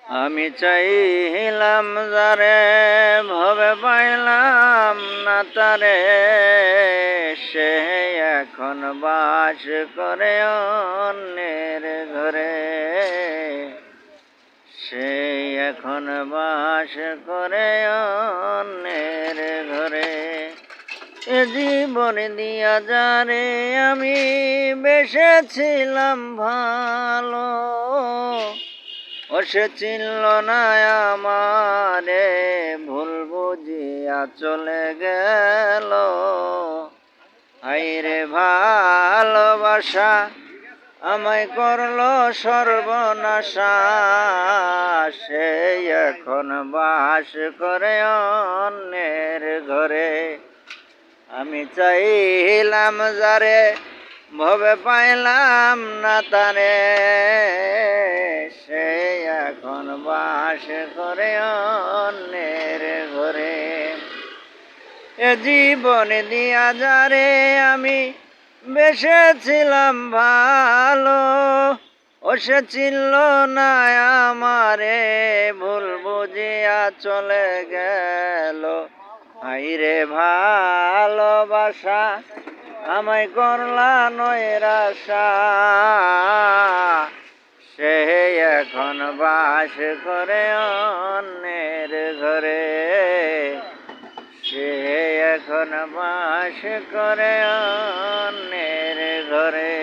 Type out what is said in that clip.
আমি চাইলাম যারে ভবে পাইলাম না তারে, সে এখন বাস করে অন্যের ঘরে। সে এখন বাস করে অন্যের ঘরে। এ জীবন দিয়া যারে আমি বেসেছিলাম ভালো, ও সে চিনল না আমারে, ভুল বুঝিয়া চলে গেল। হায়রে ভালোবাসা আমায় করলো সর্বনাশা, সে এখন বাস করে অন্যের ঘরে। আমি চাইলাম যারে ভবে পাইলাম না তারে, সে এখন বাস করে অন্যের ঘরে। এ জীবন দিয়া যারে আমি বেসেছিলাম ভালো, ও সে চিনল না আমারে, ভুল বুঝিয়া চলে গেল। হায়রে ভালোবাসা আমায় করলা নৈরাশা, সে এখন বাস করে অন্যের ঘরে। সে এখন বাস করে অন্যের ঘরে।